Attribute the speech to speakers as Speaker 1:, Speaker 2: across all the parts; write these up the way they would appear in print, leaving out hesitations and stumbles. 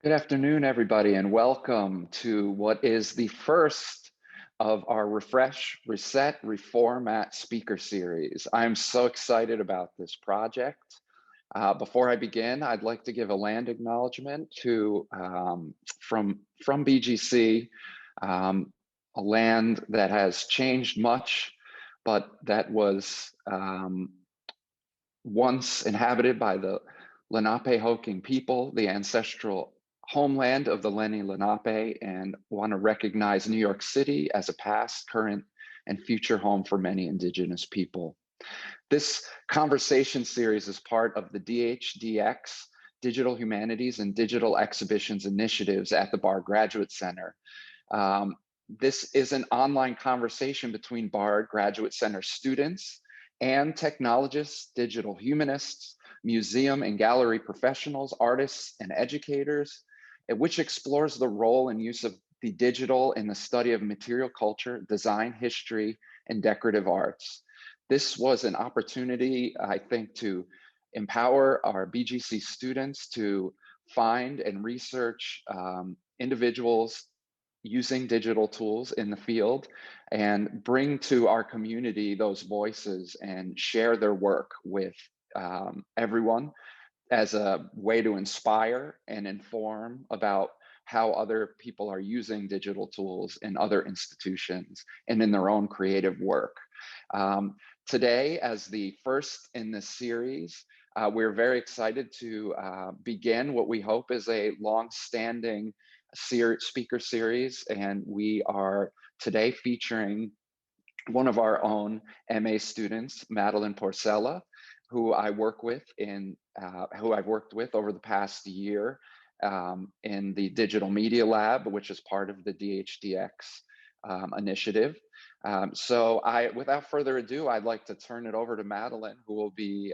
Speaker 1: Good afternoon, everybody, and welcome to what is the first of our Refresh, Reset, Reformat speaker series. I'm so excited about this project. Before I begin, I'd like to give a land acknowledgement to from BGC, a land that has changed much, but that was once inhabited by the Lenape-Hoking people, the ancestral homeland of the Lenni Lenape, and want to recognize New York City as a past, current, and future home for many Indigenous people. This conversation series is part of the DHDX, Digital Humanities and Digital Exhibitions Initiatives at the Bard Graduate Center. This is an online conversation between Bard Graduate Center students and technologists, digital humanists, museum and gallery professionals, artists, and educators, which explores the role and use of the digital in the study of material culture, design, history, and decorative arts. This was an opportunity, I think, to empower our BGC students to find and research individuals using digital tools in the field and bring to our community those voices and share their work with everyone as a way to inspire and inform about how other people are using digital tools in other institutions and in their own creative work. Today, as the first in this series, we're very excited to begin what we hope is a long-standing speaker series, and we are today featuring one of our own MA students, Madeline Porcella, who I've worked with over the past year in the Digital Media Lab, which is part of the DHDX initiative. So without further ado, I'd like to turn it over to Madeline, who will be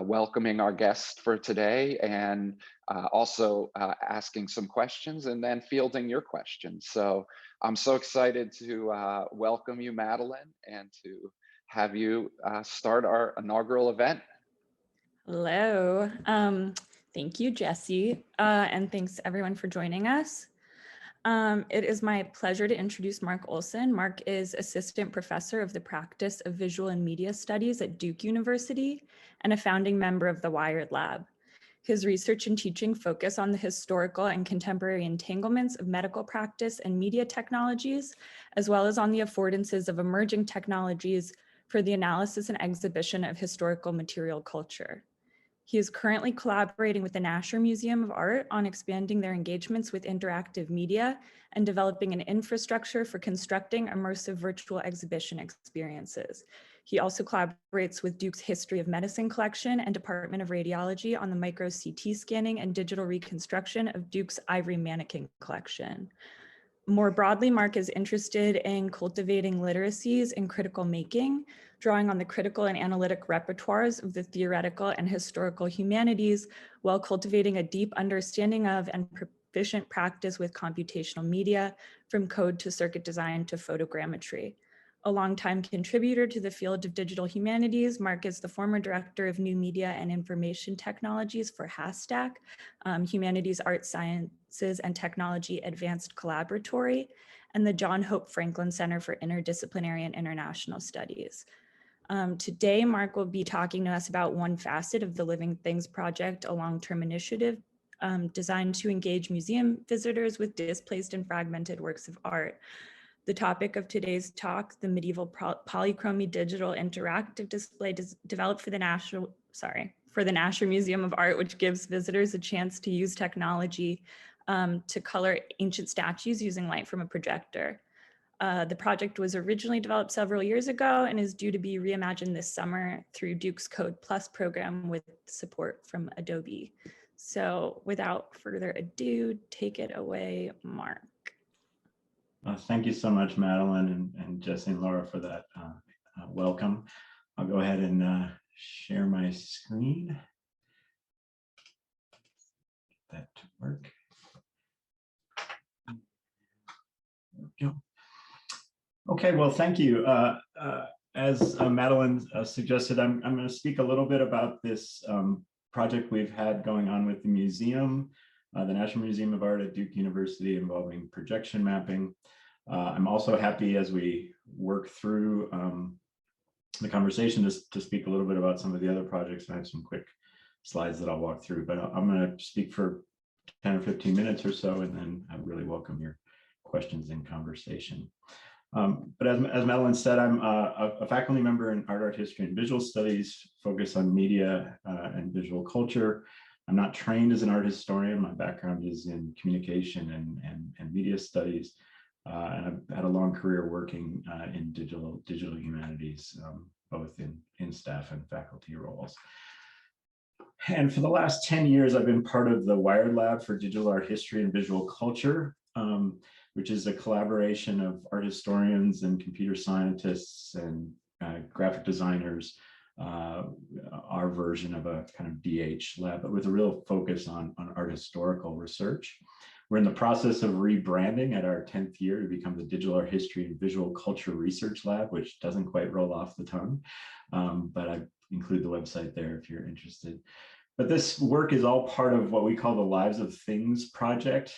Speaker 1: welcoming our guest for today and also asking some questions and then fielding your questions. So I'm so excited to welcome you, Madeline, and to have you start our inaugural event.
Speaker 2: Hello. Thank you, Jesse, and thanks everyone for joining us. It is my pleasure to introduce Mark Olson. Mark is Assistant Professor of the Practice of Visual and Media Studies at Duke University and a founding member of the Wired Lab. His research and teaching focus on the historical and contemporary entanglements of medical practice and media technologies, as well as on the affordances of emerging technologies for the analysis and exhibition of historical material culture. He is currently collaborating with the Nasher Museum of Art on expanding their engagements with interactive media and developing an infrastructure for constructing immersive virtual exhibition experiences. He also collaborates with Duke's History of Medicine collection and Department of Radiology on the micro CT scanning and digital reconstruction of Duke's Ivory Mannequin collection. More broadly, Mark is interested in cultivating literacies in critical making, drawing on the critical and analytic repertoires of the theoretical and historical humanities, while cultivating a deep understanding of and proficient practice with computational media, from code to circuit design to photogrammetry. A longtime contributor to the field of digital humanities, Mark is the former director of new media and information technologies for HASTAC, Humanities, Arts, Sciences, and Technology Advanced Collaboratory, and the John Hope Franklin Center for Interdisciplinary and International Studies. Today, Mark will be talking to us about one facet of the Living Things Project, a long-term initiative designed to engage museum visitors with displaced and fragmented works of art. The topic of today's talk, the medieval polychromy digital interactive display developed for the Nasher Museum of Art, which gives visitors a chance to use technology to color ancient statues using light from a projector. The project was originally developed several years ago and is due to be reimagined this summer through Duke's Code Plus program with support from Adobe. So without further ado, take it away, Mark.
Speaker 3: Thank you so much, Madeline and Jesse and Laura, for that welcome. I'll go ahead and share my screen. Get that to work. There we go. Okay, well, thank you. As Madeline suggested, I'm going to speak a little bit about this project we've had going on with the museum the National Museum of Art at Duke University involving projection mapping. I'm also happy as we work through the conversation to speak a little bit about some of the other projects. I have some quick slides that I'll walk through, but I'm going to speak for 10 or 15 minutes or so, and then I really welcome your questions and conversation. But as Madeline said, I'm a faculty member in art history and visual studies, focused on media and visual culture. I'm not trained as an art historian. My background is in communication and media studies. And I've had a long career working in digital humanities, both in staff and faculty roles. And for the last 10 years, I've been part of the Wired Lab for Digital Art History and Visual Culture, which is a collaboration of art historians and computer scientists and graphic designers, our version of a kind of DH lab, but with a real focus on art historical research. We're in the process of rebranding at our 10th year to become the Digital Art History and Visual Culture Research Lab, which doesn't quite roll off the tongue, but I include the website there if you're interested. But this work is all part of what we call the Lives of Things project.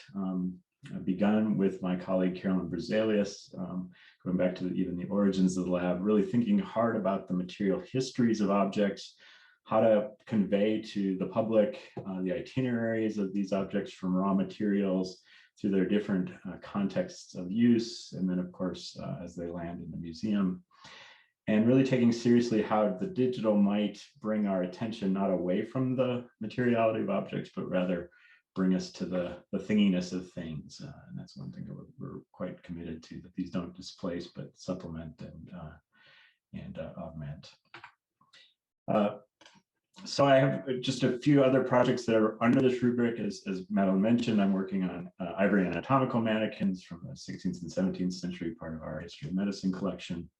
Speaker 3: I've begun with my colleague Carolyn Berzelius, going back to even the origins of the lab, really thinking hard about the material histories of objects, how to convey to the public the itineraries of these objects from raw materials through their different contexts of use, and then of course as they land in the museum. And really taking seriously how the digital might bring our attention not away from the materiality of objects, but rather bring us to the thinginess of things. And that's one thing that we're quite committed to, that these don't displace, but supplement and augment. So I have just a few other projects that are under this rubric. As Madeline mentioned, I'm working on ivory anatomical mannequins from the 16th and 17th century, part of our history of medicine collection.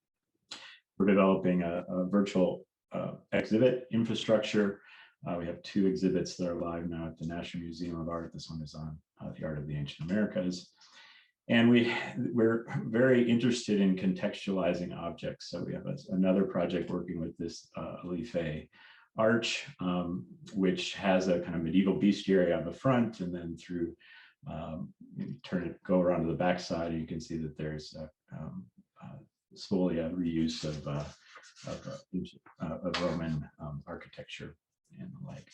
Speaker 3: We're developing a virtual exhibit infrastructure. We have 2 exhibits that are live now at the National Museum of Art. This one is on the art of the ancient Americas. And we're very interested in contextualizing objects. So we have another project working with this Alife arch, which has a kind of medieval bestiary on the front, and then through go around to the backside, and you can see that there's spolia reuse of Roman architecture and the like.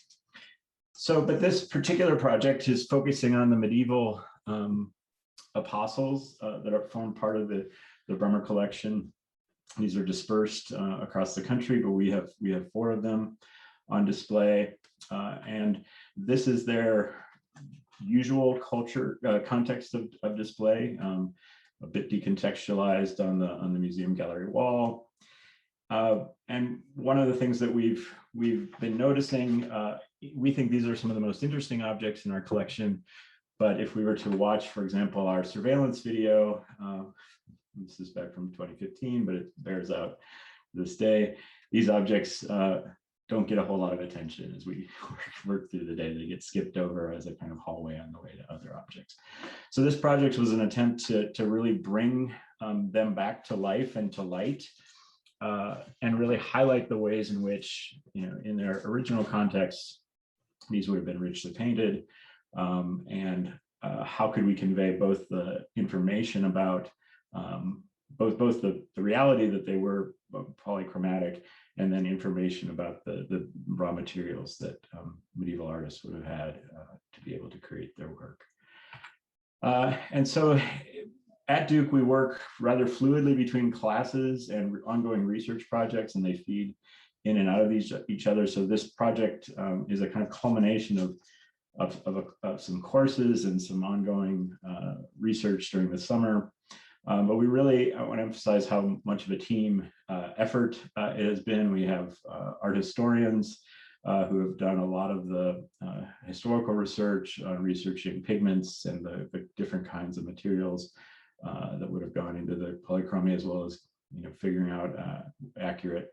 Speaker 3: So, but this particular project is focusing on the medieval apostles that form part of the Bremer collection. These are dispersed across the country, but we have 4 of them on display, and this is their usual culture context of display, a bit decontextualized on the museum gallery wall. And one of the things that we've been noticing, we think these are some of the most interesting objects in our collection. But if we were to watch, for example, our surveillance video, this is back from 2015, but it bears out this day, these objects don't get a whole lot of attention as we work through the day. They get skipped over as a kind of hallway on the way to other objects. So this project was an attempt to really bring them back to life and to light, and really highlight the ways in which, in their original context, these would have been richly painted, and how could we convey both the information about both the reality that they were polychromatic, and then information about the raw materials that medieval artists would have had to be able to create their work. And so at Duke, we work rather fluidly between classes and ongoing research projects, and they feed in and out of each other. So this project is a kind of culmination of some courses and some ongoing research during the summer. But we really, I want to emphasize how much of a team effort it has been. We have art historians who have done a lot of the historical research on researching pigments and the different kinds of materials that would have gone into the polychromy, as well as figuring out accurate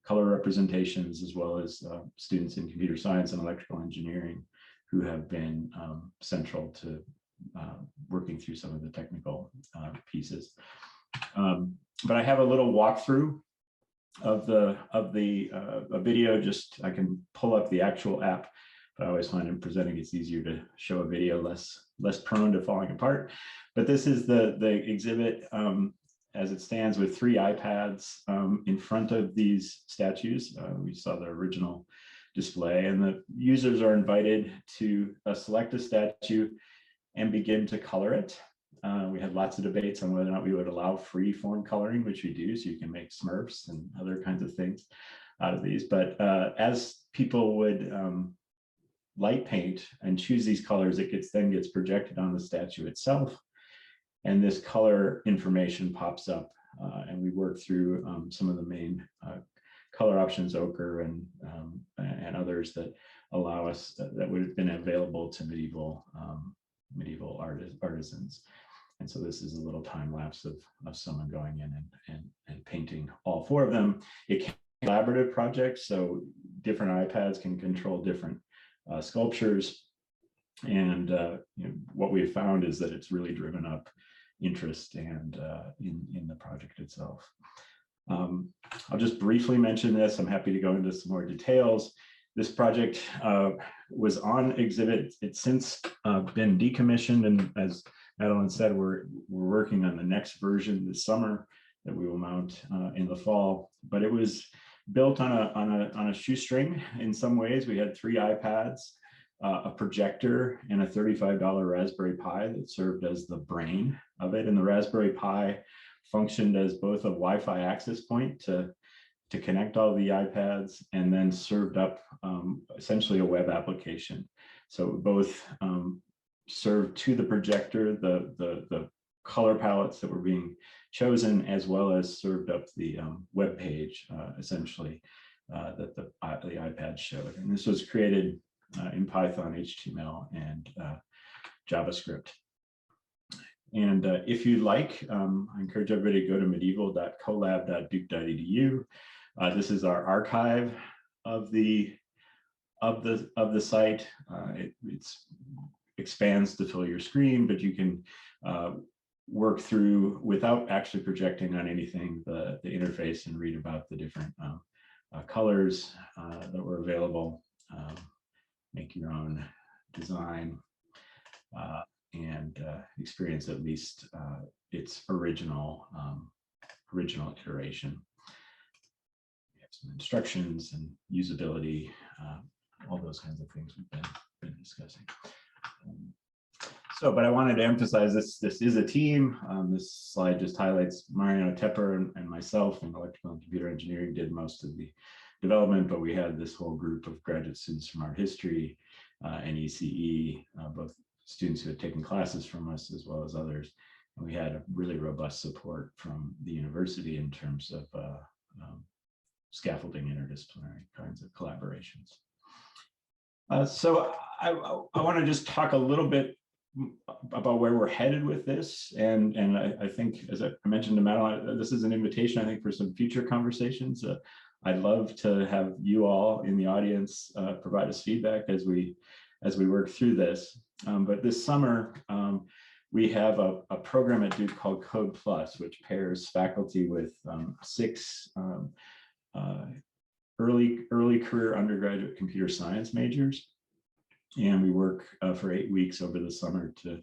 Speaker 3: color representations, as well as students in computer science and electrical engineering who have been central to working through some of the technical pieces. But I have a little walkthrough of a video. Just I can pull up the actual app but I always find in presenting it's easier to show a video, less prone to falling apart. But this is the exhibit as it stands with 3 iPads in front of these statues. We saw the original display, and the users are invited to select a statue and begin to color it. We had lots of debates on whether or not we would allow free form coloring, which we do, so you can make Smurfs and other kinds of things out of these. But as people would light paint and choose these colors, it then gets projected on the statue itself, and this color information pops up, and we work through some of the main color options, ochre and others that allow us that would have been available to medieval artisans. And so this is a little time lapse of someone going in and painting all 4 of them. It can be a collaborative project, so different iPads can control different sculptures. And what we've found is that it's really driven up interest and in the project itself. I'll just briefly mention this. I'm happy to go into some more details. This project was on exhibit. It's since been decommissioned, and as Madeline said, we're working on the next version this summer that we will mount in the fall. But it was built on a shoestring in some ways. We had 3 iPads, a projector, and a $35 Raspberry Pi that served as the brain of it. And the Raspberry Pi functioned as both a Wi-Fi access point to connect all the iPads, and then served up essentially a web application. So both served to the projector the color palettes that were being chosen, as well as served up the web page essentially that the iPad showed. And this was created in Python, HTML, and JavaScript. And if you'd like, I encourage everybody to go to medieval.colab.duke.edu. This is our archive of the site. It expands to fill your screen, but you can work through without actually projecting on anything the interface and read about the different colors that were available. Make your own design and experience at least its original iteration. We have some instructions and usability, all those kinds of things we've been discussing. But I wanted to emphasize this is a team. This slide just highlights Mariano Tepper and myself, and electrical and computer engineering did most of the development, but we had this whole group of graduate students from art history and ECE, both students who had taken classes from us as well as others. And we had a really robust support from the university in terms of scaffolding interdisciplinary kinds of collaborations. So I want to just talk a little bit about where we're headed with this. And I think, as I mentioned to Madeline, this is an invitation, I think, for some future conversations. I'd love to have you all in the audience provide us feedback as we work through this. But this summer, we have a program at Duke called Code Plus, which pairs faculty with 6 early career undergraduate computer science majors. And we work for 8 weeks over the summer to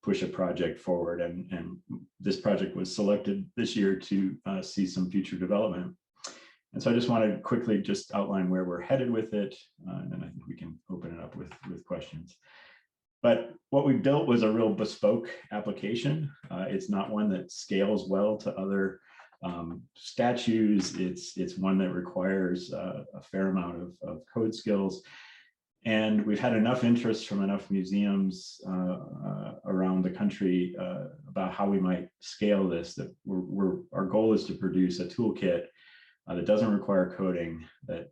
Speaker 3: push a project forward. And this project was selected this year to see some future development. And so I just wanted to quickly just outline where we're headed with it, and then I think we can open it up with questions. But what we built was a real bespoke application. It's not one that scales well to other statues. It's one that requires a fair amount of code skills. And we've had enough interest from enough museums around the country about how we might scale this, that our goal is to produce a toolkit that doesn't require coding, that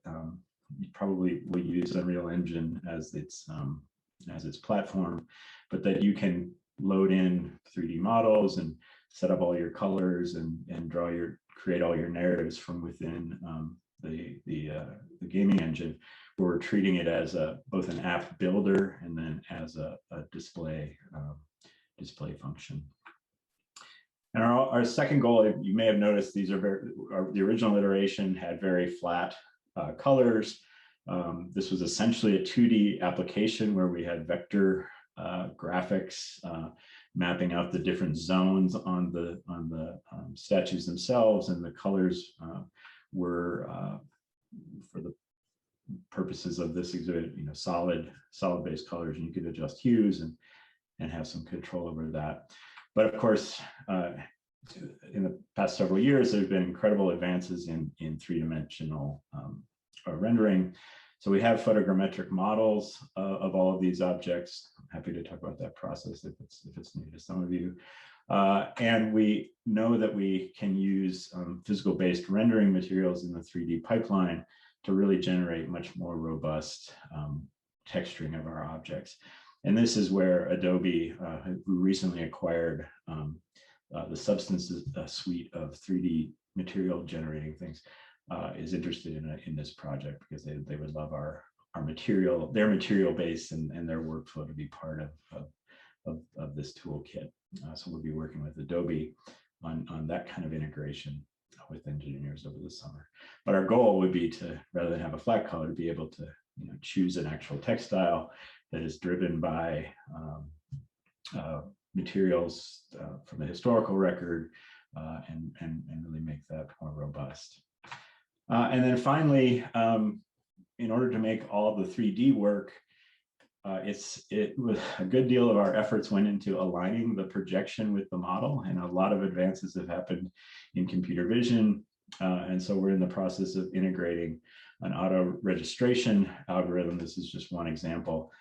Speaker 3: you probably will use Unreal Engine as its platform, but that you can load in 3D models and set up all your colors and create all your narratives from within the gaming engine. We're treating it as both an app builder and then as a display function. And our second goal, you may have noticed, these are the original iteration had very flat colors. This was essentially a 2D application where we had vector graphics mapping out the different zones on the statues themselves, and the colors were for the purposes of this exhibit, solid based colors, and you could adjust hues and have some control over that. But of course, in the past several years, there have been incredible advances in three-dimensional rendering. So we have photogrammetric models of all of these objects. I'm happy to talk about that process if it's new to some of you. And we know that we can use physical-based rendering materials in the 3D pipeline to really generate much more robust texturing of our objects. And this is where Adobe, who recently acquired the Substance suite of 3D material generating things, is interested in this project, because they would love our material, their material base and their workflow to be part of this toolkit. So we'll be working with Adobe on that kind of integration with engineers over the summer. But our goal would be to, rather than have a flat color, to be able to choose an actual textile that is driven by materials from the historical record, and really make that more robust. And then finally, in order to make all the 3D work, it was a good deal of our efforts went into aligning the projection with the model, and a lot of advances have happened in computer vision. And so we're in the process of integrating an auto registration algorithm. This is just one example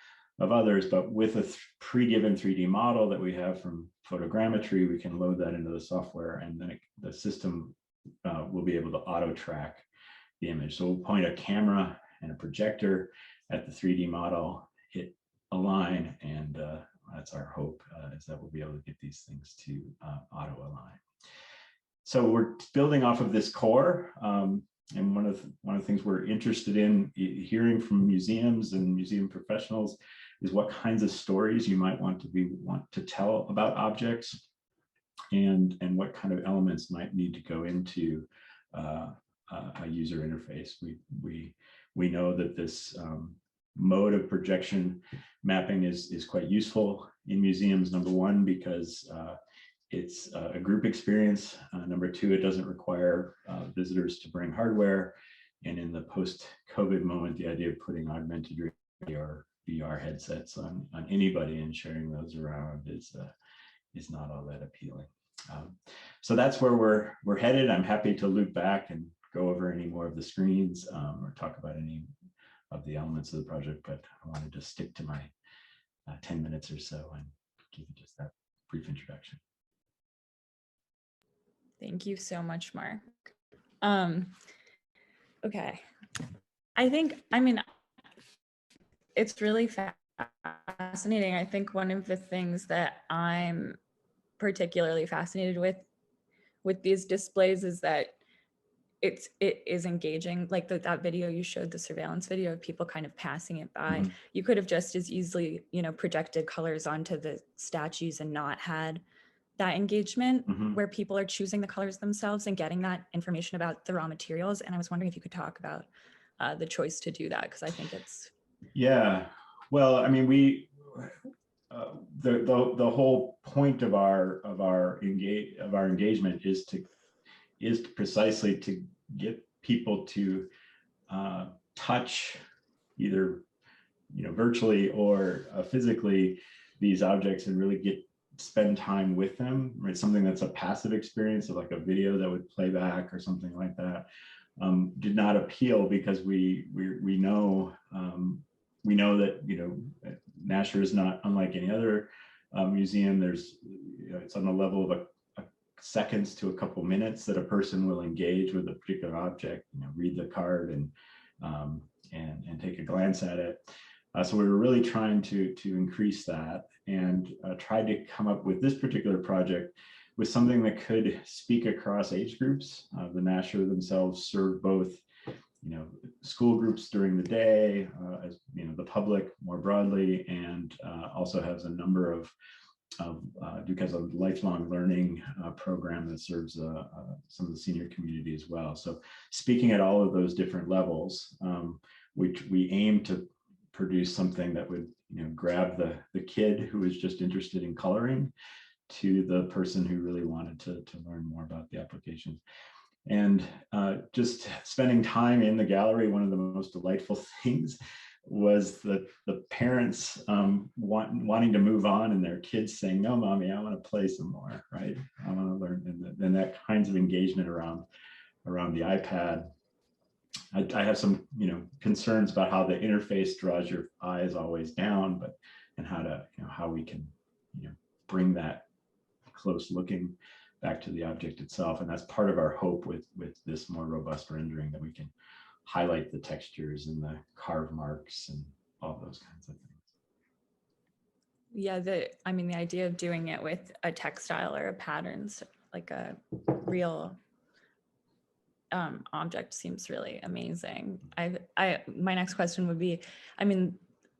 Speaker 3: of others, but with a pre-given 3D model that we have from Photogrammetry, we can load that into the software, and then the system will be able to auto track the image. So we'll point a camera and a projector at the 3D model, hit align, and that's our hope, is that we'll be able to get these things to auto align. So we're building off of this core, and one of the things we're interested in hearing from museums and museum professionals is what kinds of stories you might want to tell about objects, and what kind of elements might need to go into a user interface. We know that this mode of projection mapping is quite useful in museums. Number one, because it's a group experience. Number two, it doesn't require visitors to bring hardware. And in the post-COVID moment, the idea of putting augmented reality or VR headsets on anybody and sharing those around is not all that appealing. So that's where we're headed. I'm happy to loop back and go over any more of the screens, or talk about any of the elements of the project, but I wanted to stick to my 10 minutes or so and give you just that brief introduction.
Speaker 2: Thank you so much, Mark. Okay. I mean, it's really fascinating. I think one of the things that I'm particularly fascinated with these displays is that it is engaging. Like that video you showed, the surveillance video of people kind of passing it by. Mm-hmm. You could have just as easily, projected colors onto the statues and not had that engagement, mm-hmm. where people are choosing the colors themselves and getting that information about the raw materials. And I was wondering if you could talk about the choice to do that, because I think it's. Yeah, well, I mean,
Speaker 3: the whole point of our engagement is precisely to get people to touch either virtually or physically these objects and really spend time with them. Right, something that's a passive experience, of like a video that would play back or something like that, did not appeal, because we know that Nasher is not unlike any other museum. There's it's on the level of a seconds to a couple minutes that a person will engage with a particular object, read the card and take a glance at it. So we were really trying to increase that, and tried to come up with this particular project with something that could speak across age groups. The Nasher themselves serve both school groups during the day, as the public more broadly, and also has a number of Duke has a lifelong learning program that serves some of the senior community as well. So speaking at all of those different levels, we aim to produce something that would, grab the kid who is just interested in coloring to the person who really wanted to learn more about the applications. And just spending time in the gallery, one of the most delightful things was the parents wanting to move on and their kids saying, no, mommy, I want to play some more, right? I want to learn. And that kinds of engagement around the iPad. I have some, concerns about how the interface draws your eyes always down, and how we can, bring that close looking back to the object itself. And that's part of our hope with this more robust rendering, that we can highlight the textures and the carve marks and all those kinds of things.
Speaker 2: Yeah, the idea of doing it with a textile or a pattern, like a real object, seems really amazing. My next question would be,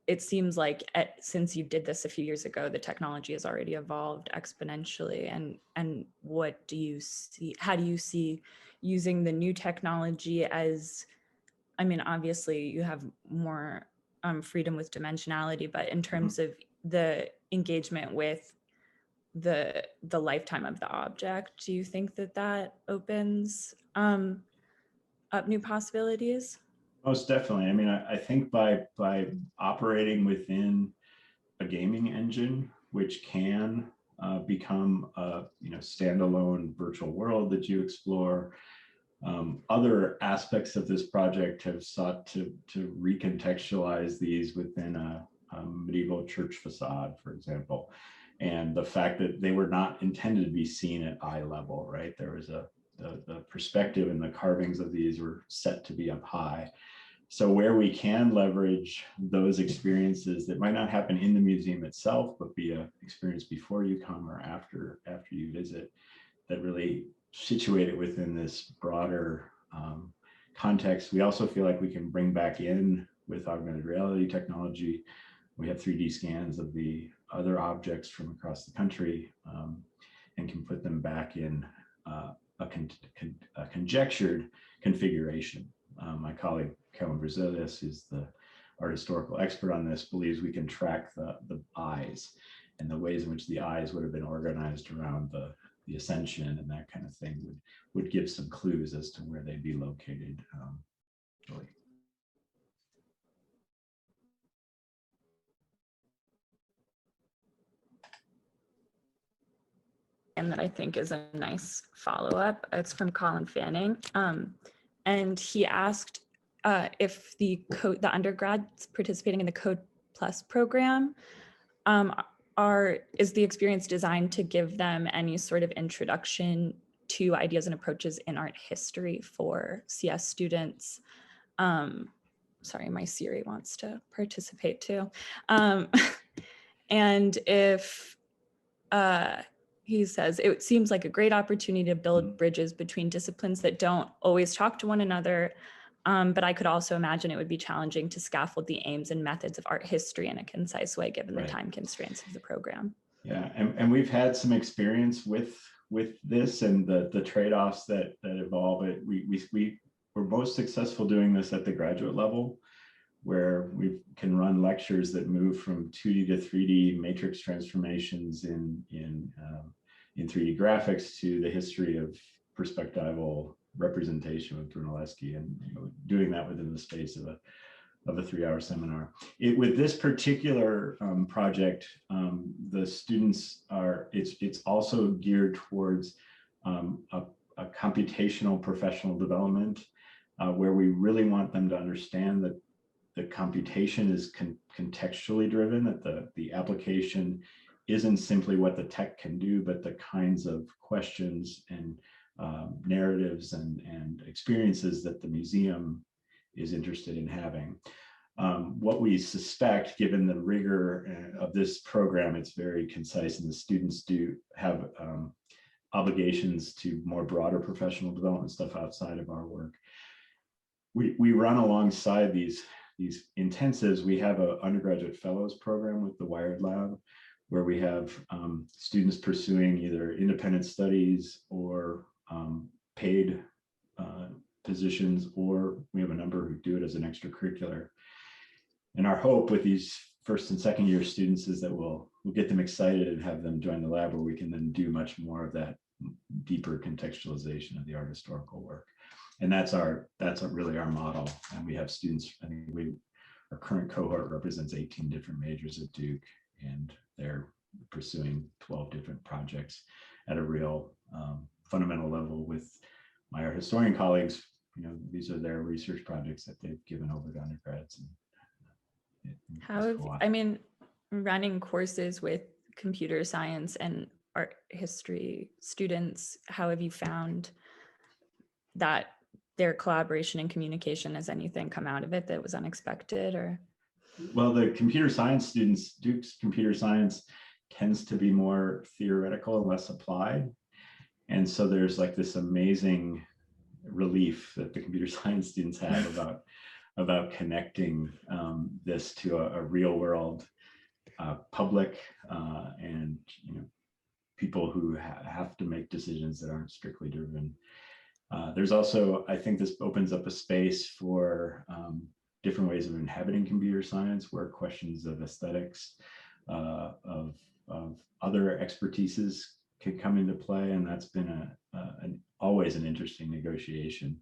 Speaker 2: it seems like since you did this a few years ago, the technology has already evolved exponentially. And what do you see? How do you see using the new technology as? Obviously you have more freedom with dimensionality, but in terms of the engagement with the lifetime of the object, do you think that opens up new possibilities?
Speaker 3: Most definitely. I think by operating within a gaming engine, which can become a standalone virtual world that you explore, other aspects of this project have sought to recontextualize these within a medieval church facade, for example, and the fact that they were not intended to be seen at eye level, right? There was the perspective and the carvings of these were set to be up high. So where we can leverage those experiences that might not happen in the museum itself, but be an experience before you come or after you visit, that really situate it within this broader context. We also feel like we can bring back in, with augmented reality technology, we have 3D scans of the other objects from across the country, and can put them back in a conjectured configuration. My colleague Kellen Brazilius, who's the art historical expert on this, believes we can track the eyes and the ways in which the eyes would have been organized around the ascension, and that kind of thing would give some clues as to where they'd be located. Really.
Speaker 2: And that I think is a nice follow-up. It's from Colin Fanning. And he asked if the undergrads participating in the Code Plus program, is the experience designed to give them any sort of introduction to ideas and approaches in art history for CS students? Sorry, my Siri wants to participate too. And if he says, it seems like a great opportunity to build bridges between disciplines that don't always talk to one another. But I could also imagine it would be challenging to scaffold the aims and methods of art history in a concise way, given the time constraints of the program.
Speaker 3: Yeah, and we've had some experience with this and the trade-offs that evolve. We were most successful doing this at the graduate level, where we can run lectures that move from 2D to 3D matrix transformations in 3D graphics to the history of perspectival representation with Brunelleschi, and doing that within the space of a 3-hour seminar. With this particular project, the students it's also geared towards a computational professional development, where we really want them to understand that the computation is contextually driven, that the application isn't simply what the tech can do, but the kinds of questions and narratives and experiences that the museum is interested in having. What we suspect, given the rigor of this program, it's very concise, and the students do have obligations to more broader professional development stuff outside of our work. We run alongside these intensives. We have an undergraduate fellows program with the Wired Lab, where we have students pursuing either independent studies or paid positions, or we have a number who do it as an extracurricular. And our hope with these first and second year students is that we'll get them excited and have them join the lab, where we can then do much more of that deeper contextualization of the art historical work. And that's really our model. And we have students, I think our current cohort represents 18 different majors at Duke, and they're pursuing 12 different projects at a real fundamental level. With my art historian colleagues, these are their research projects that they've given over to undergrads.
Speaker 2: Running courses with computer science and art history students, how have you found that their collaboration and communication? Has anything come out of it that was unexpected? Or
Speaker 3: well, the computer science students, Duke's computer science tends to be more theoretical and less applied, and so there's like this amazing relief that the computer science students have about connecting this to a real world public and people who have to make decisions that aren't strictly driven. There's also, I think this opens up a space for different ways of inhabiting computer science, where questions of aesthetics, of other expertises can come into play. And that's been always an interesting negotiation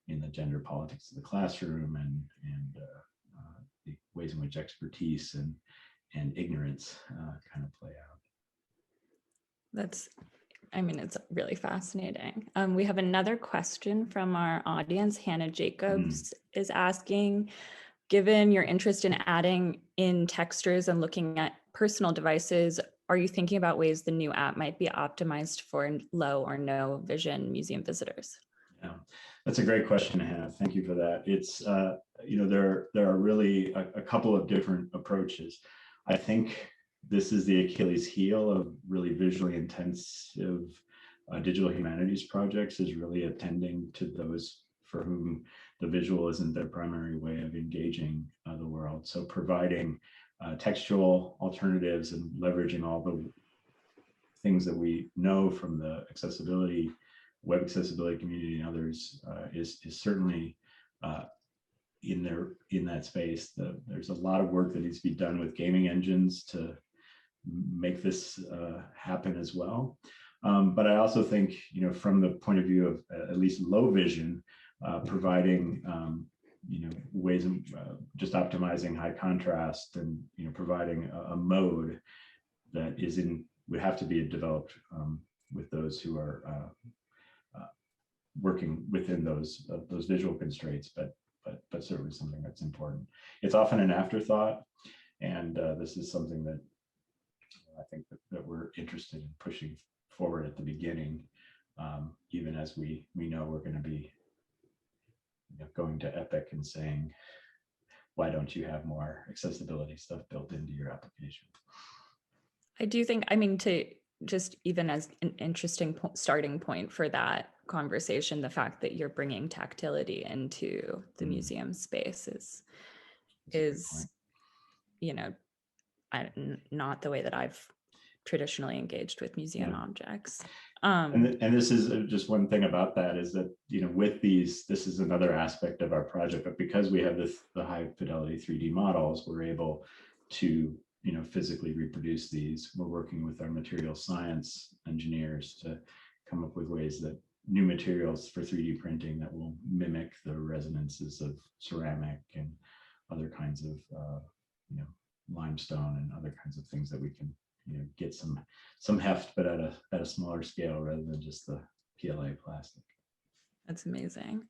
Speaker 3: in the gender politics of the classroom, and the ways in which expertise and ignorance kind of play out.
Speaker 2: It's really fascinating. We have another question from our audience. Hannah Jacobs is asking, given your interest in adding in textures and looking at personal devices, are you thinking about ways the new app might be optimized for low or no vision museum visitors?
Speaker 3: Yeah, that's a great question, Hannah. Thank you for that. It's, there are really a couple of different approaches. I think this is the Achilles heel of really visually intensive digital humanities projects, is really attending to those for whom the visual isn't their primary way of engaging the world. So providing textual alternatives and leveraging all the things that we know from the web accessibility community and others is certainly in that space. There's a lot of work that needs to be done with gaming engines to make this happen as well. But I also think, from the point of view of at least low vision, providing ways of just optimizing high contrast, and providing a mode that would have to be developed with those who are working within those visual constraints, but certainly something that's important. It's often an afterthought, and this is something that I think that we're interested in pushing forward at the beginning, even as we know we're going to be going to Epic and saying, why don't you have more accessibility stuff built into your application?
Speaker 2: I do think, to just even as an interesting starting point for that conversation, the fact that you're bringing tactility into the museum space is not the way that I've traditionally engaged with museum objects.
Speaker 3: And this is just one thing about that, is that with these, this is another aspect of our project, but because we have the high fidelity 3D models, we're able to physically reproduce these. We're working with our material science engineers to come up with ways that new materials for 3D printing that will mimic the resonances of ceramic and other kinds of limestone and other kinds of things that we can get some heft, but at a smaller scale rather than just the PLA plastic.
Speaker 2: That's amazing.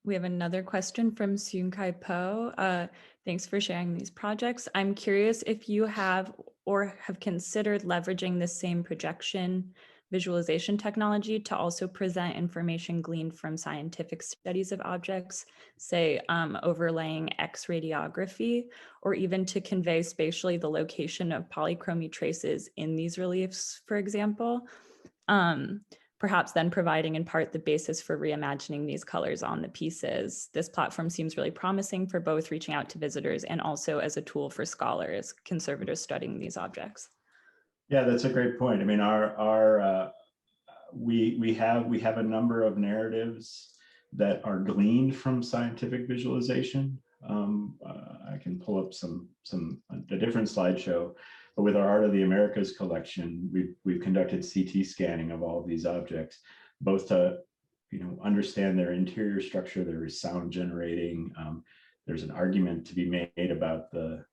Speaker 2: We have another question from Soon Kai Po. Thanks for sharing these projects. I'm curious if you have or have considered leveraging the same projection visualization technology to also present information gleaned from scientific studies of objects, say overlaying X radiography, or even to convey spatially the location of polychromy traces in these reliefs, for example. Perhaps then providing in part the basis for reimagining these colors on the pieces. This platform seems really promising for both reaching out to visitors and also as a tool for scholars, conservators studying these objects.
Speaker 3: Yeah, that's a great point. We have a number of narratives that are gleaned from scientific visualization. I can pull up a different slideshow, but with our Art of the Americas collection, we've conducted CT scanning of all of these objects, both to understand their interior structure, their sound generating. There's an argument to be made about the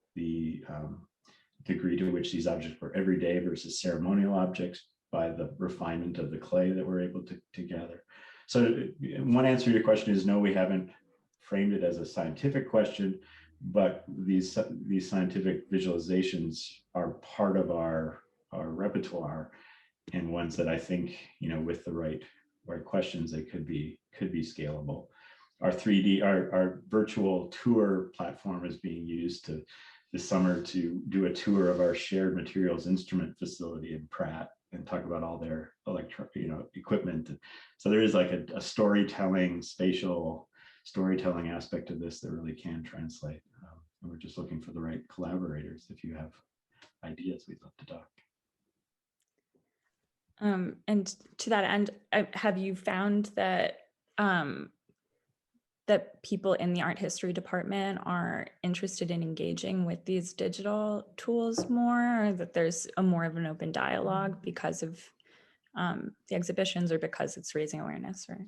Speaker 3: degree to which these objects were everyday versus ceremonial objects by the refinement of the clay that we're able to gather. So one answer to your question is no, we haven't framed it as a scientific question, but these scientific visualizations are part of our repertoire, and ones that I think, with the right questions, they could be scalable. Our 3D, our virtual tour platform is being used this summer to do a tour of our shared materials instrument facility in Pratt and talk about all their equipment. So there is like a storytelling, spatial storytelling aspect of this that really can translate. And we're just looking for the right collaborators. If you have ideas, we'd love to talk.
Speaker 2: And to that end, have you found that that people in the art history department are interested in engaging with these digital tools more, or that there's more of an open dialogue because of the exhibitions, or because it's raising awareness? Or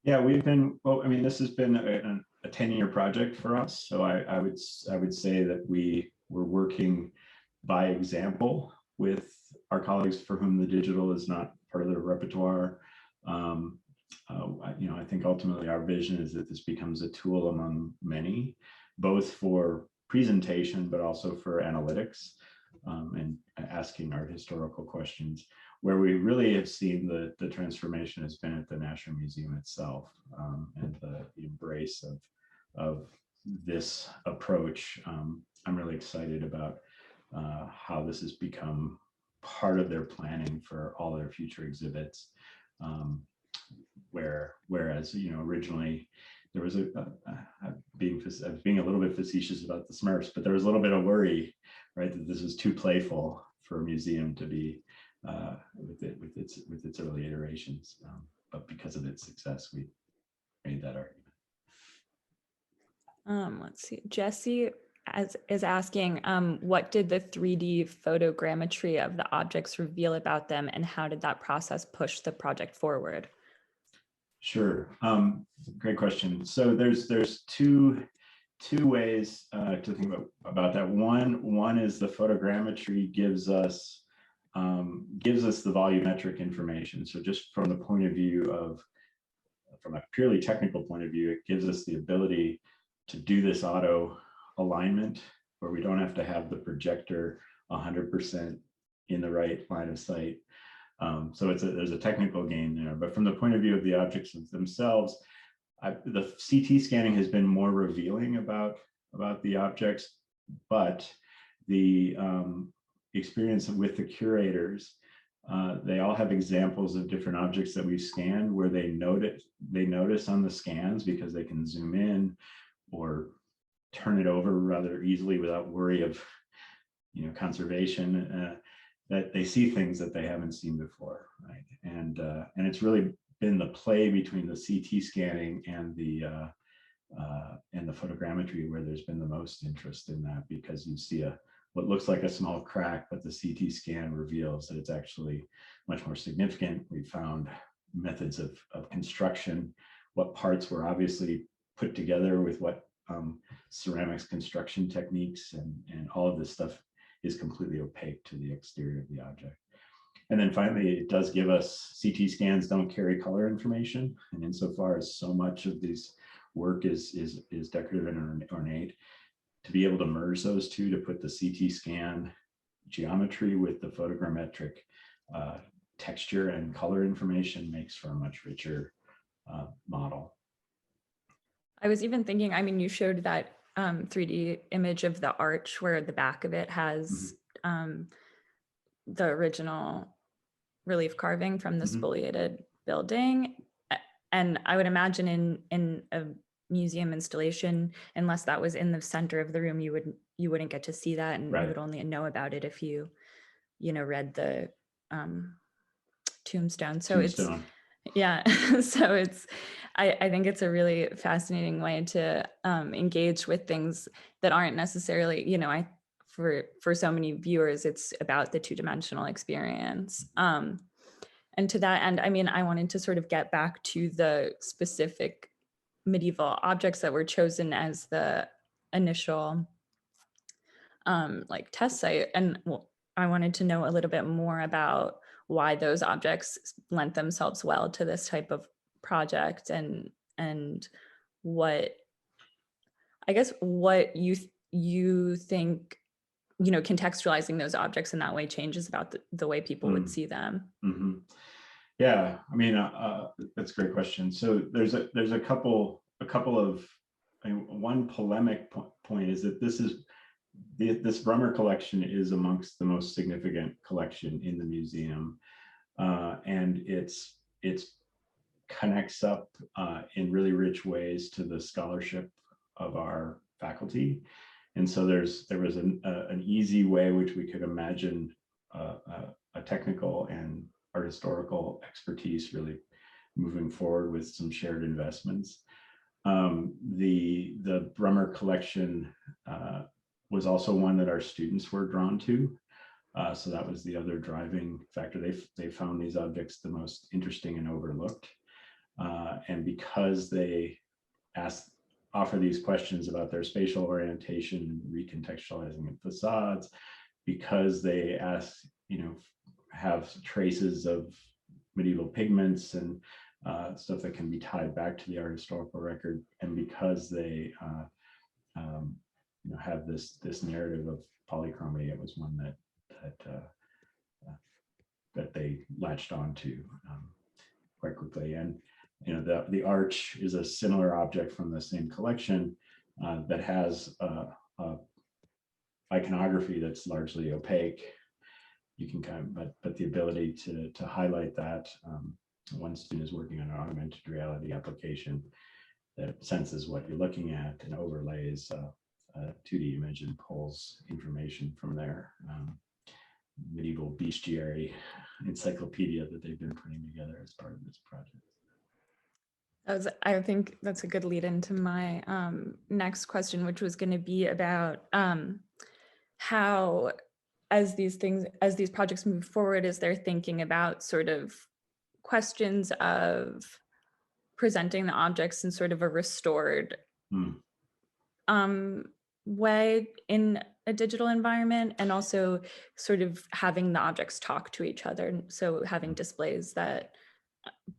Speaker 3: yeah, this has been a 10-year project for us. So I would say that we're working by example with our colleagues for whom the digital is not part of their repertoire. I think ultimately our vision is that this becomes a tool among many, both for presentation, but also for analytics, and asking art historical questions. Where we really have seen the transformation has been at the National Museum itself, and the embrace of this approach. I'm really excited about how this has become part of their planning for all their future exhibits. Whereas originally there was being a little bit facetious about the Smurfs, but there was a little bit of worry, right, that this was too playful for a museum to be with its early iterations. But because of its success, we made that argument.
Speaker 2: Let's see, Jesse is asking, what did the 3D photogrammetry of the objects reveal about them, and how did that process push the project forward?
Speaker 3: Sure, great question. So there's two ways to think about that. One is the photogrammetry gives us the volumetric information. So just from the point of view from a purely technical point of view, it gives us the ability to do this auto alignment where we don't have to have the projector 100% in the right line of sight. So there's a technical gain there, but from the point of view of the objects themselves, the CT scanning has been more revealing about the objects, but the experience with the curators, they all have examples of different objects that we've scanned where they notice on the scans, because they can zoom in or turn it over rather easily without worry of conservation, that they see things that they haven't seen before, right? And it's really been the play between the CT scanning and the photogrammetry where there's been the most interest in that, because you see what looks like a small crack, but the CT scan reveals that it's actually much more significant. We found methods of construction, what parts were obviously put together with what ceramics construction techniques, and all of this stuff is completely opaque to the exterior of the object. And then finally, it does give us, CT scans don't carry color information, and insofar as so much of this work is decorative and ornate, to be able to merge those two, to put the CT scan geometry with the photogrammetric texture and color information, makes for a much richer model.
Speaker 2: I was even thinking, you showed that 3D image of the arch where the back of it has the original relief carving from the spoliated building. And I would imagine in a museum installation, unless that was in the center of the room, you wouldn't get to see that, and you would only know about it if you read the tombstone. So Yeah, so I think it's a really fascinating way to engage with things that aren't necessarily, for so many viewers, it's about the two-dimensional experience. And to that end, I mean, I wanted to sort of get back to the specific medieval objects that were chosen as the initial like test site. And I wanted to know a little bit more about why those objects lent themselves well to this type of project, and what, I guess, what you think, contextualizing those objects in that way changes about the way people would see them.
Speaker 3: Mm-hmm. Yeah, I mean, that's a great question. So there's a couple of, I mean, one polemic point is that this Brummer collection is amongst the most significant collection in the museum, and it's connects up in really rich ways to the scholarship of our faculty. And so there was an easy way which we could imagine a technical and art historical expertise really moving forward with some shared investments. The Brummer collection was also one that our students were drawn to. So that was the other driving factor. They found these objects the most interesting and overlooked. And because they offer these questions about their spatial orientation, recontextualizing in facades, because they have traces of medieval pigments and stuff that can be tied back to the art historical record, and because they have this narrative of polychromy, it was one that they latched onto quite quickly. And the arch is a similar object from the same collection that has iconography that's largely opaque. You can but the ability to highlight that. One student is working on an augmented reality application that senses what you're looking at and overlays a 2D image and pulls information from their medieval bestiary encyclopedia that they've been putting together as part of this project.
Speaker 2: I think that's a good lead into my next question, which was going to be about how, as these projects move forward, as they're thinking about sort of questions of presenting the objects in sort of a restored way in a digital environment, and also sort of having the objects talk to each other. So having displays that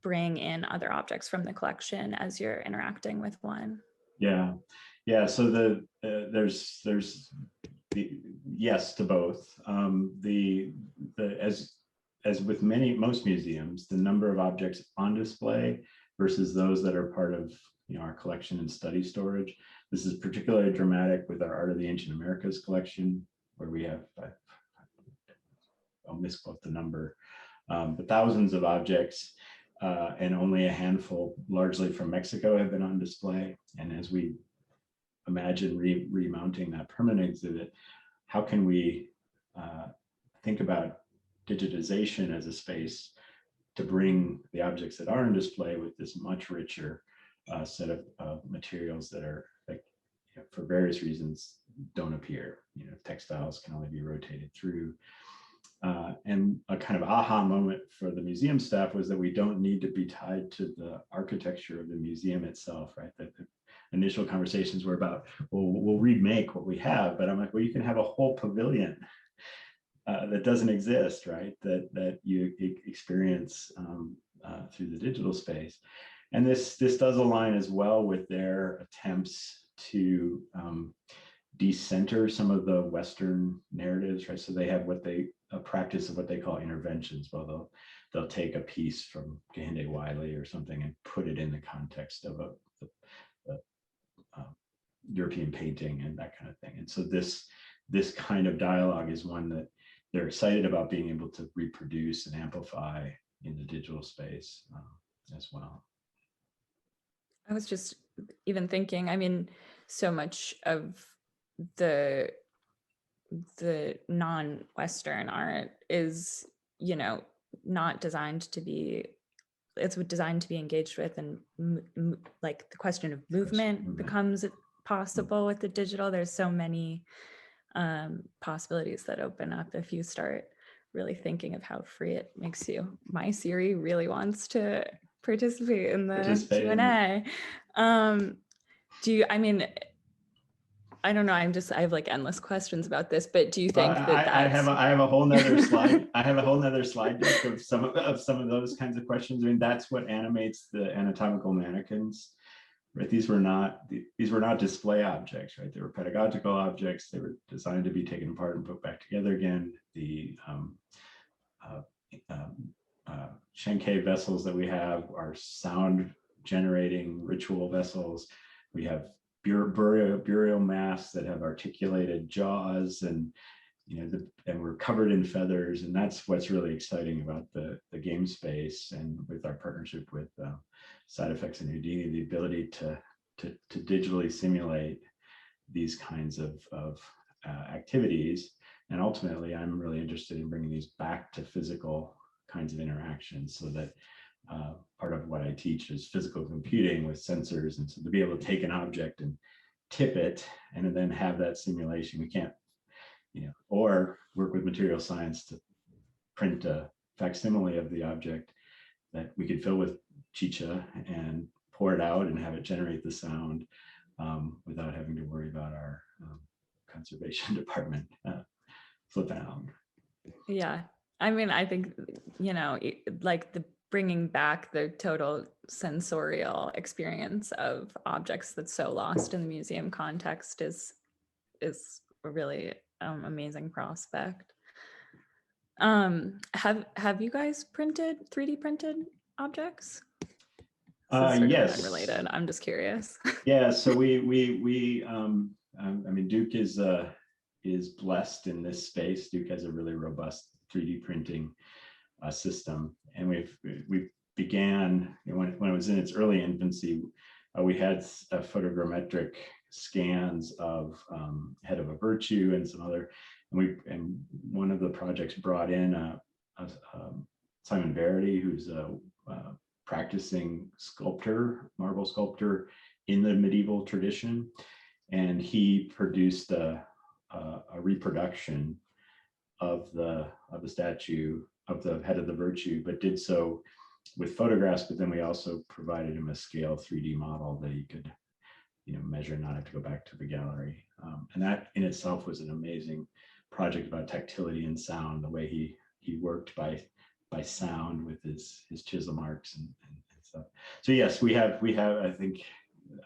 Speaker 2: bring in other objects from the collection as you're interacting with one.
Speaker 3: Yeah. So there's the yes to both. As with most museums, the number of objects on display versus those that are part of our collection and study storage. This is particularly dramatic with our Art of the Ancient Americas collection, where we have, I'll misquote the number, but thousands of objects, and only a handful, largely from Mexico, have been on display. And as we imagine remounting that permanent exhibit, how can we think about digitization as a space to bring the objects that are on display with this much richer set of materials that are, like, for various reasons, don't appear. Textiles can only be rotated through. And a kind of aha moment for the museum staff was that we don't need to be tied to the architecture of the museum itself, right? That the initial conversations were about, well, we'll remake what we have, but I'm like, well, you can have a whole pavilion that doesn't exist, right? That you experience through the digital space. And this does align as well with their attempts to decenter some of the Western narratives, right? So they have a practice of what they call interventions. Well, they'll take a piece from Kehinde Wiley or something and put it in the context of a European painting and that kind of thing. And so this kind of dialogue is one that they're excited about being able to reproduce and amplify in the digital space as well.
Speaker 2: I was just even thinking, I mean, so much of the non-Western art is, not designed to be it's designed to be engaged with, and like the question of movement becomes possible with the digital. There's so many possibilities that open up if you start really thinking of how free it makes you. My Siri really wants to participate in the Q&A. I mean, I don't know. I have like endless questions about this, but do you think that
Speaker 3: I have a whole nother slide. I have a whole nother slide deck of some of those kinds of questions. I mean, that's what animates the anatomical mannequins, right? These were not display objects, right? They were pedagogical objects. They were designed to be taken apart and put back together again. The Shenke vessels that we have are sound generating ritual vessels. We have burial masks that have articulated jaws, and and we're covered in feathers, and that's what's really exciting about the game space. And with our partnership with Side Effects and Houdini, the ability to digitally simulate these kinds of activities. And ultimately, I'm really interested in bringing these back to physical kinds of interactions, so that part of what I teach is physical computing with sensors. And so to be able to take an object and tip it and then have that simulation, we can't, or work with material science to print a facsimile of the object that we could fill with chicha and pour it out and have it generate the sound without having to worry about our conservation department flipping out.
Speaker 2: Yeah. I mean, I think, like the bringing back the total sensorial experience of objects that's so lost in the museum context is a really amazing prospect. Have you guys 3D printed objects?
Speaker 3: Yes.
Speaker 2: Unrelated. I'm just curious.
Speaker 3: Yeah. So we I mean, Duke is blessed in this space. Duke has a really robust 3D printing system, and we began when it was in its early infancy. We had photogrammetric scans of Head of a Virtue and some other, and one of the projects brought in Simon Verity, who's a practicing sculptor, marble sculptor in the medieval tradition, and he produced a reproduction of the statue of the Head of the Virtue, but did so with photographs. But then we also provided him a scale 3D model that he could, measure and not have to go back to the gallery. And that in itself was an amazing project about tactility and sound, the way he worked by sound with his chisel marks and stuff. So yes, we have, I think,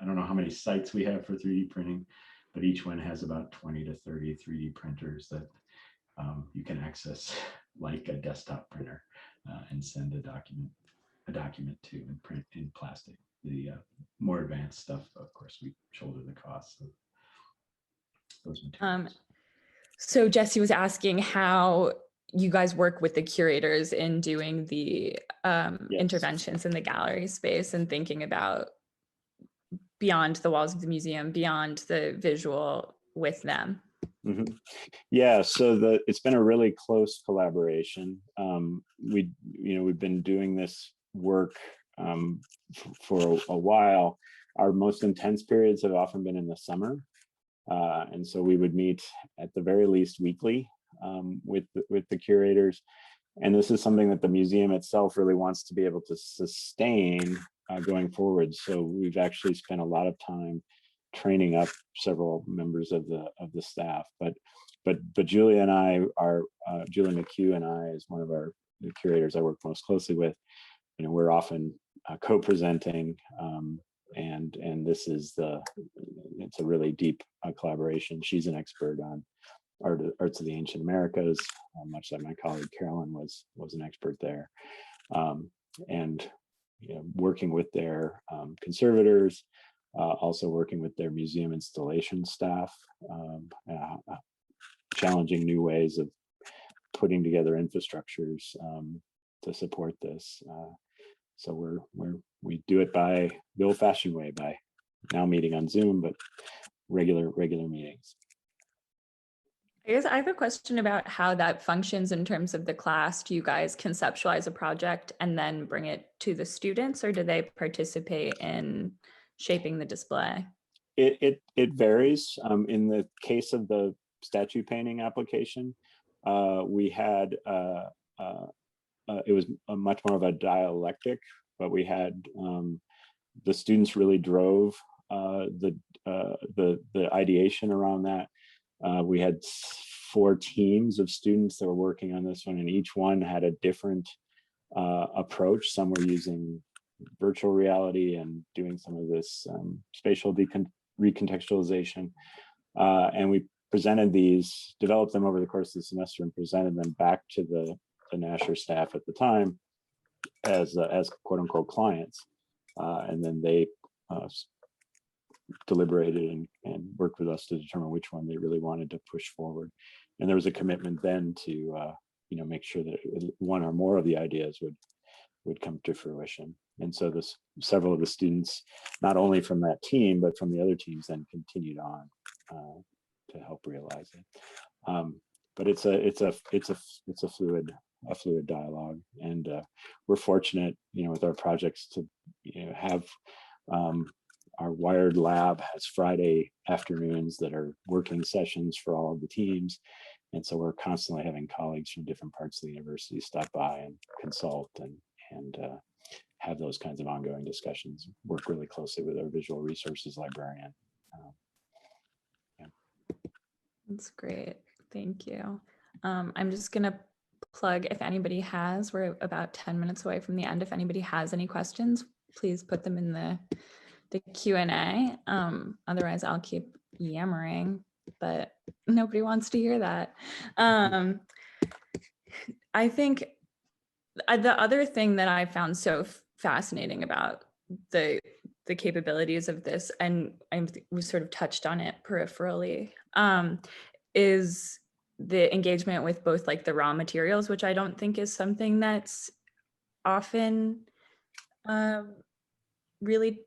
Speaker 3: I don't know how many sites we have for 3D printing, but each one has about 20 to 30 3D printers that you can access like a desktop printer and send a document to and print in plastic. The more advanced stuff, of course, we shoulder the costs of those materials.
Speaker 2: So Jesse was asking how you guys work with the curators in doing the interventions in the gallery space and thinking about beyond the walls of the museum, beyond the visual with them.
Speaker 4: Mm-hmm. Yeah, so it's been a really close collaboration. We've been doing this work for a while. Our most intense periods have often been in the summer, and so we would meet at the very least weekly with the curators. And this is something that the museum itself really wants to be able to sustain going forward. So we've actually spent a lot of time training up several members of the staff, but Julia and I are Julie McHugh and I, as one of the curators I work most closely with, we're often co-presenting, and this is it's a really deep collaboration. She's an expert on arts of the ancient Americas, much like my colleague Carolyn was an expert there, and working with their conservators, also working with their museum installation staff, challenging new ways of putting together infrastructures to support this. So we do it by the old-fashioned way, by now meeting on Zoom, but regular meetings.
Speaker 2: I guess I have a question about how that functions in terms of the class. Do you guys conceptualize a project and then bring it to the students, or do they participate in shaping the display?
Speaker 4: It varies. In the case of the statue painting application, we had it was a much more of a dialectic, but we had the students really drove the ideation around that. We had 4 teams of students that were working on this one, and each one had a different approach. Some were using virtual reality and doing some of this spatial recontextualization. And we presented these, developed them over the course of the semester and presented them back to the Nasher staff at the time as quote unquote clients. And then they deliberated and worked with us to determine which one they really wanted to push forward. And there was a commitment then to make sure that one or more of the ideas would come to fruition. And so several of the students, not only from that team, but from the other teams, then continued on to help realize it. But it's a fluid dialogue, and we're fortunate, with our projects to have our Wired lab has Friday afternoons that are working sessions for all of the teams. And so we're constantly having colleagues from different parts of the university stop by and consult and have those kinds of ongoing discussions, work really closely with our visual resources librarian. Yeah.
Speaker 2: That's great. Thank you. I'm just going to plug, if anybody has, we're about 10 minutes away from the end. If anybody has any questions, please put them in the Q&A. Otherwise, I'll keep yammering, but nobody wants to hear that. I think the other thing that I found so fascinating about the capabilities of this, and we sort of touched on it peripherally, is the engagement with both like the raw materials, which I don't think is something that's often really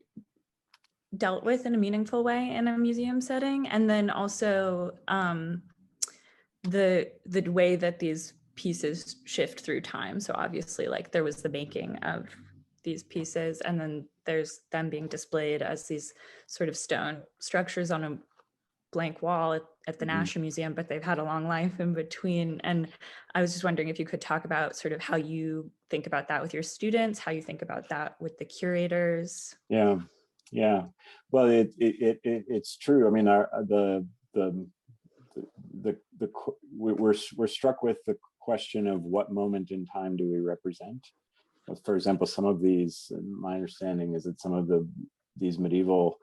Speaker 2: dealt with in a meaningful way in a museum setting. And then also the way that these pieces shift through time. So obviously, like, there was the making of these pieces, and then there's them being displayed as these sort of stone structures on a blank wall at the Nasher Museum, but they've had a long life in between. And I was just wondering if you could talk about sort of how you think about that with your students, how you think about that with the curators.
Speaker 4: Yeah. Well, it's true. I mean, we're struck with the question of what moment in time do we represent. For example, some of these, my understanding is that some of these medieval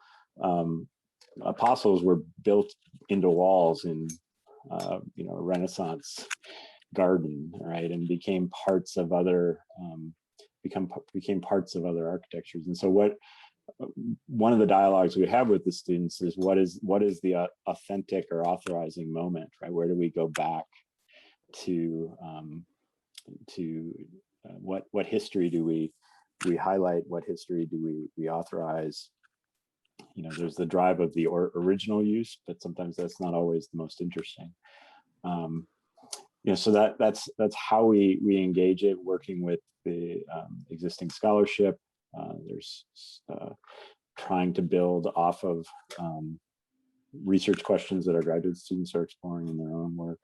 Speaker 4: apostles were built into walls in a Renaissance garden, right, and became parts of other became parts of other architectures. And so one of the dialogues we have with the students is what is the authentic or authorizing moment, right? Where do we go back to what history do we highlight? What history do we authorize? There's the drive of the original use, but sometimes that's not always the most interesting. So that's how we engage it, working with the existing scholarship. There's trying to build off of research questions that our graduate students are exploring in their own work.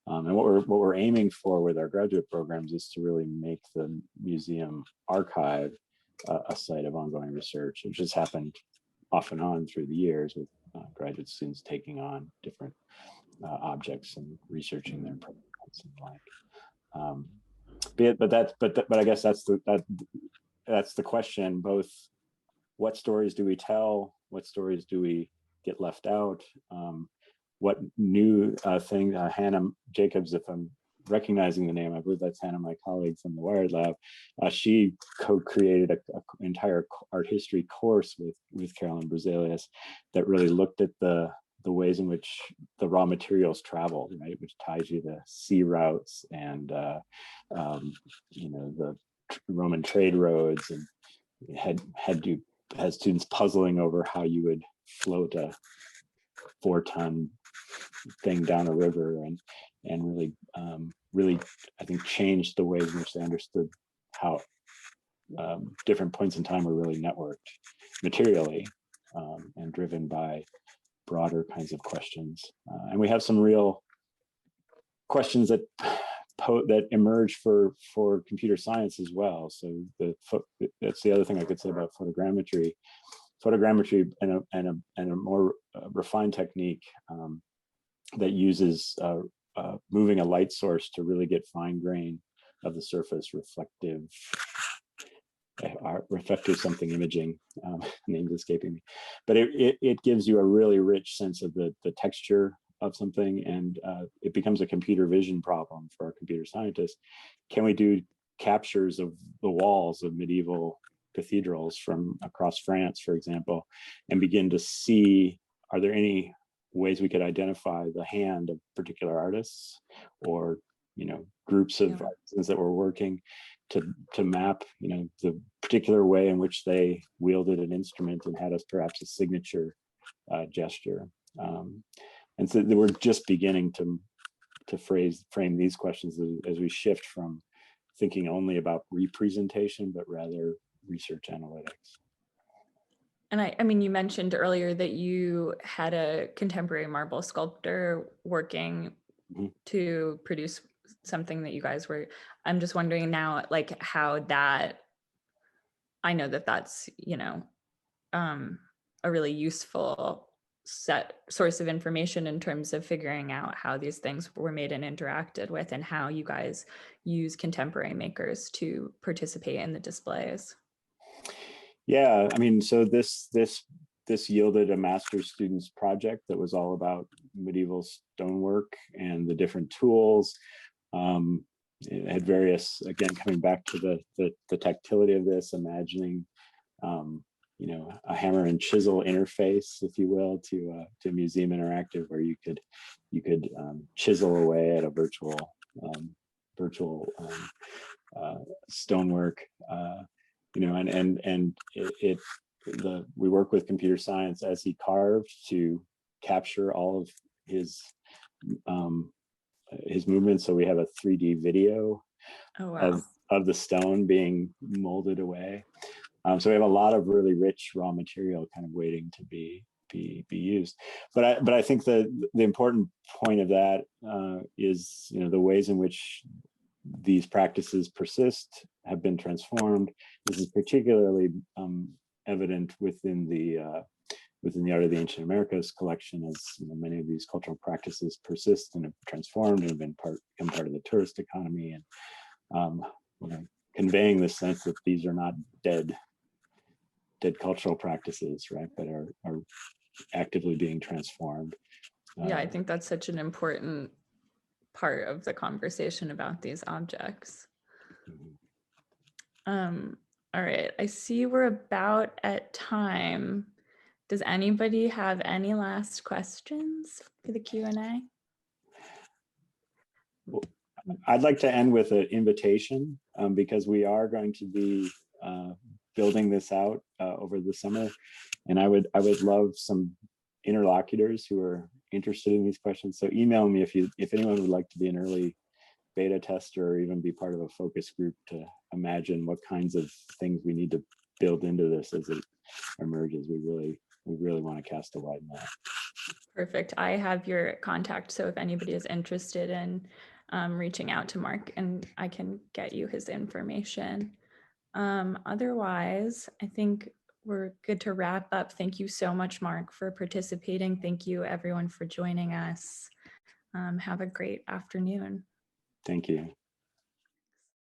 Speaker 4: And what we're aiming for with our graduate programs is to really make the museum archive a site of ongoing research, which has happened off and on through the years with graduate students taking on different objects and researching their programs and but I guess that's the question. Both, what stories do we tell? What stories do we get left out? What new thing, Hannah Jacobs, if I'm recognizing the name, I believe that's Hannah, my colleague from the Wired Lab. She co-created an entire art history course with Carolyn Brazilius that really looked at the ways in which the raw materials traveled, right, which ties you to sea routes and the Roman trade roads, and had students puzzling over how you would float 4-ton thing down a river, and really really, I think, changed the ways in which they understood how different points in time are really networked materially, and driven by broader kinds of questions. And we have some real questions that emerge for computer science as well. So that's the other thing I could say about photogrammetry. Photogrammetry and a more refined technique that uses moving a light source to really get fine grain of the surface, reflective something imaging, name's escaping me, but it gives you a really rich sense of the texture of something, and it becomes a computer vision problem for our computer scientists. Can we do captures of the walls of medieval cathedrals from across France, for example, and begin to see, are there any ways we could identify the hand of particular artists, or groups of artisans that were working to map the particular way in which they wielded an instrument and had perhaps a signature gesture. And so we're just beginning to frame these questions as we shift from thinking only about representation, but rather research analytics.
Speaker 2: And I mean, you mentioned earlier that you had a contemporary marble sculptor working to produce something that you guys were, I'm just wondering now, like how that, I know that that's, a really useful source of information in terms of figuring out how these things were made and interacted with, and how you guys use contemporary makers to participate in the displays.
Speaker 4: Yeah, I mean, so this yielded a master's student's project that was all about medieval stonework and the different tools. It had various, again, coming back to the tactility of this, imagining, a hammer and chisel interface, if you will, to Museum Interactive, where you could chisel away at a virtual stonework, and we work with computer science as he carved to capture all of his movements. So we have a 3D video of the stone being molded away. So we have a lot of really rich raw material kind of waiting to be used. But I think the important point of that is the ways in which these practices persist, have been transformed. This is particularly evident within the Art of the Ancient Americas collection, as many of these cultural practices persist and have transformed and have become part of the tourist economy, and conveying the sense that these are not dead cultural practices, right, but are actively being transformed.
Speaker 2: Yeah, I think that's such an important part of the conversation about these objects. All right, I see we're about at time. Does anybody have any last questions for the Q&A?
Speaker 4: I'd like to end with an invitation, because we are going to be building this out over the summer, and I would love some interlocutors who are interested in these questions. So email me if anyone would like to be an early beta tester, or even be part of a focus group to imagine what kinds of things we need to build into this as it emerges. We really want to cast a wide net.
Speaker 2: Perfect. I have your contact, so if anybody is interested in reaching out to Mark, and I can get you his information. Otherwise, I think we're good to wrap up. Thank you so much, Mark, for participating. Thank you, everyone, for joining us. Have a great afternoon.
Speaker 4: Thank you.